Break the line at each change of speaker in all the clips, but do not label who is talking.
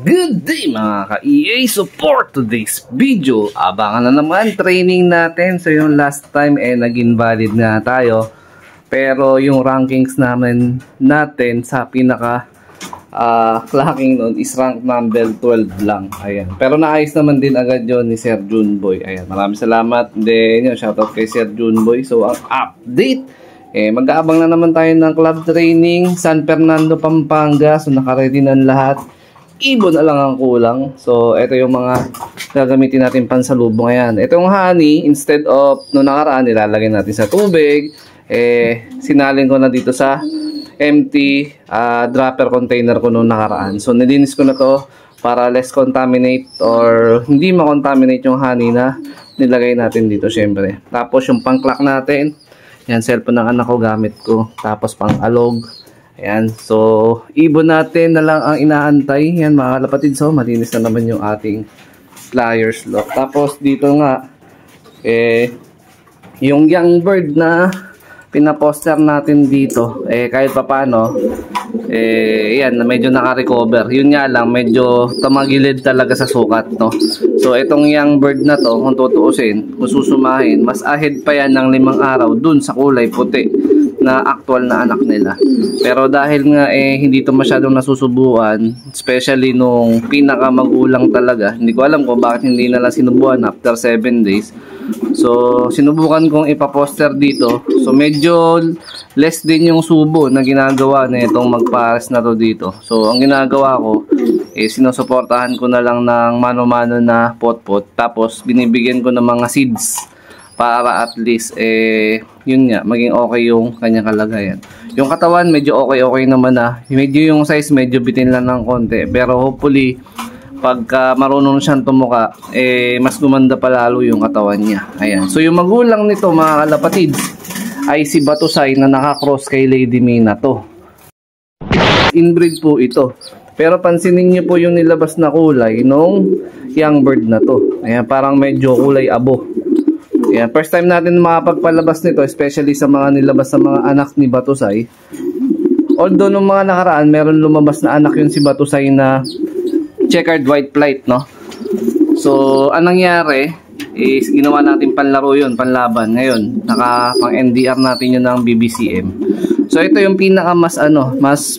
Good day mga ka-EA support. Today's video, abangan na naman training natin. So yung last time naging valid na tayo, pero yung rankings natin sa pinaka clocking nun is rank number 12 lang. Ayan. Pero naayos naman din agad yon ni Sir Junboy. Ayan, maraming salamat din yun, shoutout kay Sir Junboy. So ang update, mag-aabang na naman tayo ng club training San Fernando, Pampanga. So naka-ready na lahat, ibon na lang ang kulang. So ito yung mga gagamitin natin pansalubong. Ayan, ito yung honey, instead of no nakaraan nilalagay natin sa tubig, sinalin ko na dito sa empty dropper container ko noong nakaraan. So nilinis ko na to para less contaminate or hindi ma-contaminate yung honey na nilagay natin dito syempre. Tapos yung pang-clock natin, yan, cellphone ng anak ko gamit ko. Tapos pang-alog. Ayan, so ibon natin na lang ang inaantay. Yan mga kalapatid, so malinis na naman yung ating pliers lock. Tapos dito nga yung young bird na pinaposter natin dito, kahit papano yan, medyo naka-recover. Yun nga lang, medyo tumagilid talaga sa sukat, no? So itong young bird na to, kung tutuusin, kung susumahin, mas ahead pa yan ng 5 araw dun sa kulay puti na actual na anak nila. Pero dahil nga hindi to masyadong nasusubuan, especially nung pinaka magulang talaga, hindi ko alam kung bakit hindi na lang sinubuan after 7 days. So sinubukan kong ipaposter dito. So medyo less din yung subo na ginagawa na itong magpares na to dito. So ang ginagawa ko, sinusuportahan ko na lang ng mano-mano na pot-pot. Tapos binibigyan ko ng mga seeds para at least yun nga, maging okay yung kanyang kalagayan. Yung katawan medyo okay naman na. Medyo yung size medyo bitin lang ng konti. Pero hopefully pagka marunong siyang tumuka, mas gumanda pa lalo yung katawan niya. Ayan. So yung magulang nito mga kalapatids ay si Batusay na nakakross kay Lady Mina to. Inbreed po ito. Pero pansinin niyo po yung nilabas na kulay nung young bird na to. Ayan, parang medyo kulay abo. Ayan, first time natin makapagpalabas nito, especially sa mga nilabas sa mga anak ni Batusay. Although nung mga nakaraan, meron lumabas na anak yun si Batusay na checkered white flight, no? So anong nangyari is ginawa natin panlaro yun, panlaban. Ngayon pang NDR natin yun ng BBCM. So ito yung pinaka mas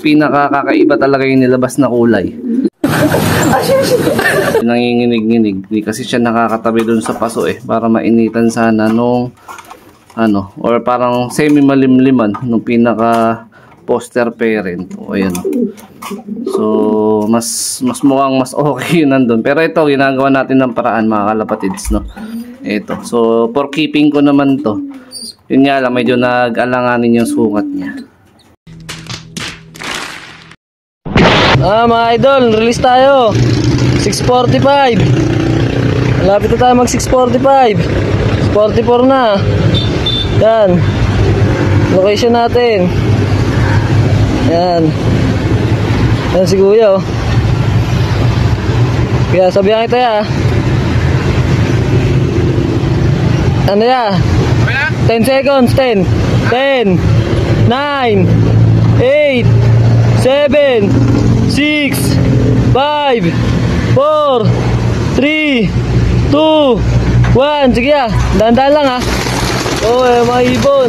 pinaka kakaiba talaga yung nilabas na kulay. Nanginginig-nginig kasi siya nakakatabi dun sa paso para mainitan sana nung or parang semi malimliman nung pinaka poster parent. O ayan. So mas mukhang mas okay yun nandun. Pero ito ginagawa natin ng paraan mga kalapatids, no? Ito. So for keeping ko naman to. Yun nga lang, medyo nag-alanganin yung sukat niya.
Mga idol, release tayo. 6:45. Malapit na tayo mag 6:45. 44 na. Yan. Location natin. Yan. Yan si Kuya, oh. Kaya sabihan kita ya. Ano ya? 10 seconds. 10 10 9 8 7 6 5 4 3 2 1. Sige ya. Dahan-dahan lang ha. Mga ibon.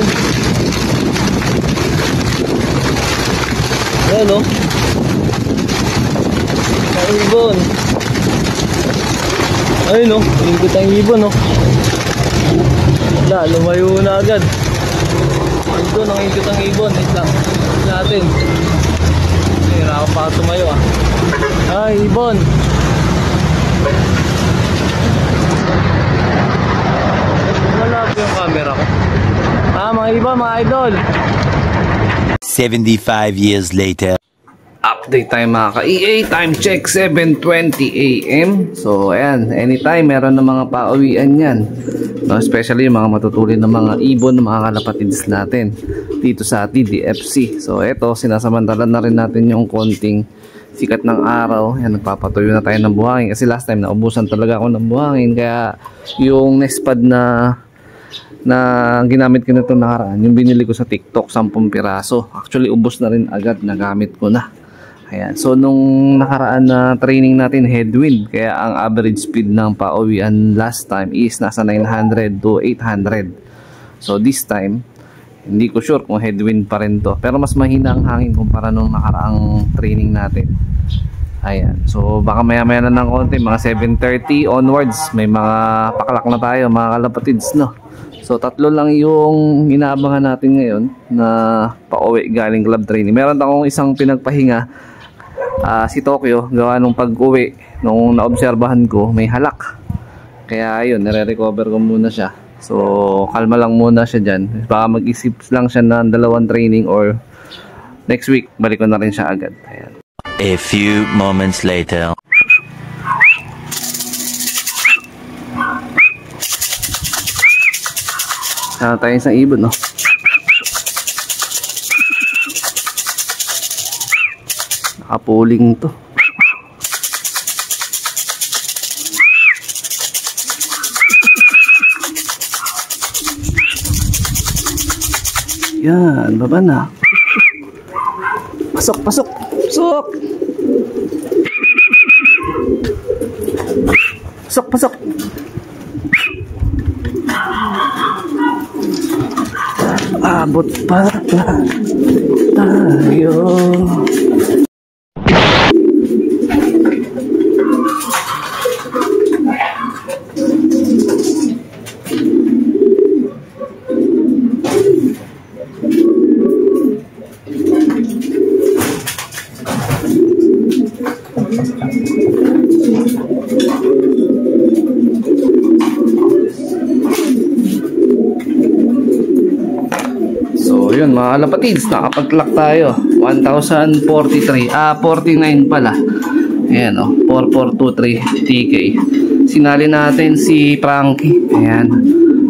Ayan o. Ang ibon. Ayun o. Ingkot ang ibon o. Wala, lumayo na agad. Ito ang ingkot ang ibon. Wait lang. Natin. Hirap pa tumayo ah. Ay, ibon. Wala po yung camera ko. Mga ibon, mga idol.
75 years later.
Update tayo mga ka-EA. Time check 7:20 AM. So ayan, anytime meron ng mga pauwian yan, no? Especially yung mga matutulin ng mga ibon, mga kalapatids natin dito sa TDFC. So eto, sinasamantalan na rin natin yung konting sikat ng araw. Yan, nagpapatuyo na tayo ng buhangin kasi last time naubusan talaga ako ng buhangin. Kaya yung nest pad na ginamit ko nito nakaraan, yung binili ko sa TikTok, 10 piraso. Actually ubos na rin agad, nagamit ko na. Ayan. So nung nakaraan na training natin headwind, kaya ang average speed ng pauwian last time is nasa 900 to 800. So this time, hindi ko sure kung headwind pa rin to, pero mas mahina ang hangin kumpara nung nakaraang training natin. Ayan. So baka maya maya na ng konti, mga 7:30 onwards, may mga paklak na tayo mga kalapatids, no? So tatlo lang yung inaabangan natin ngayon na pauwi galing club training. Meron akong isang pinagpahinga, si Tokyo, gawa nung pag-uwi, nung naobserbahan ko may halak. Kaya ayun, nire-recover ko muna siya. So kalma lang muna siya dyan. Baka mag-isip lang siya ng 2 training or next week balik ko na rin siya agad. Ayan.
A few moments later.
Sana tayo sa ibon, no? Nakapuling to. Yan, baba na. Pasok, pasok, pasok. Pasok, pasok. Abot pa tayo. Yun mga kalapatids, nakapag-clock tayo 1,043, 49 pala. Ayan o, 4423 TK. Sinali natin si Frankie. Ayan.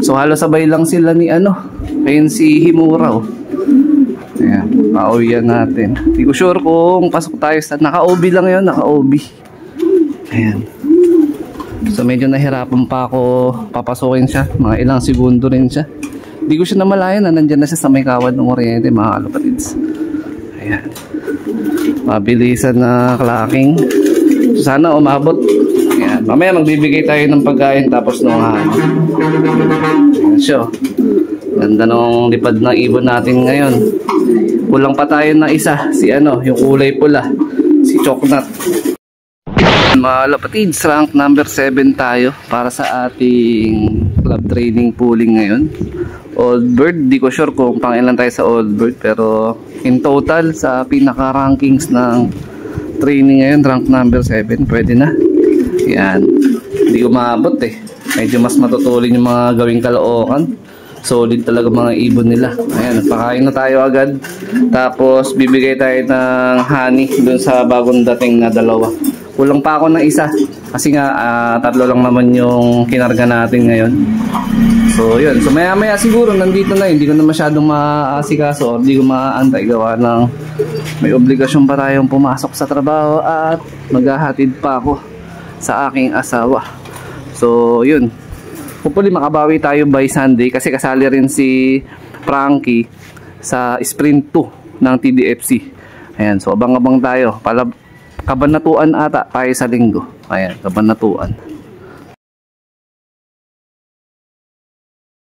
So halos sabay lang sila ni ano, ayun si Himura o. Ayan, pauwian natin. Hindi ko sure kung pasok tayo sa, naka-OB lang yun, naka-OB. Ayan. So medyo nahirapan pa ako papasukin siya, mga ilang segundo rin siya. Hindi ko siya namalayan na nandyan na siya sa may kawad ng Oriente mga kalapatids. Ayan. Mabilisan na clacking. So, sana umabot. Ayan. Mamaya magbibigay tayo ng pagkain tapos nung hangin. Ayan siya. Ganda nung lipad ng ibon natin ngayon. Kulang pa tayo na isa. Si ano, yung kulay pula. Si Choknut. Mga kalapatids, rank number 7 tayo para sa ating club training pooling ngayon. Old Bird, di ko sure kung pangilan tayo sa Old Bird, pero in total sa pinaka rankings ng training ngayon, rank number 7, pwede na. Yan, hindi ko maabot eh, medyo mas matutulin yung mga gawing kalookan. Solid talaga mga ibon nila. Ayan, pakain na tayo agad, tapos bibigay tayo ng honey dun sa bagong dating na 2. Kulang pa ako ng isa kasi nga 3 lang naman yung kinarga natin ngayon. So yun, so maya maya siguro nandito na, hindi ko na masyadong maasikaso o hindi ko maaantay gawa ng may obligasyon pa tayong pumasok sa trabaho at maghahatid pa ako sa aking asawa. So yun, hopefully makabawi tayo by Sunday kasi kasali rin si Frankie sa sprint 2 ng TDFC. Ayan, so abang-abang tayo. Kabanatuan ata tayo sa linggo. Ayan, Kabanatuan.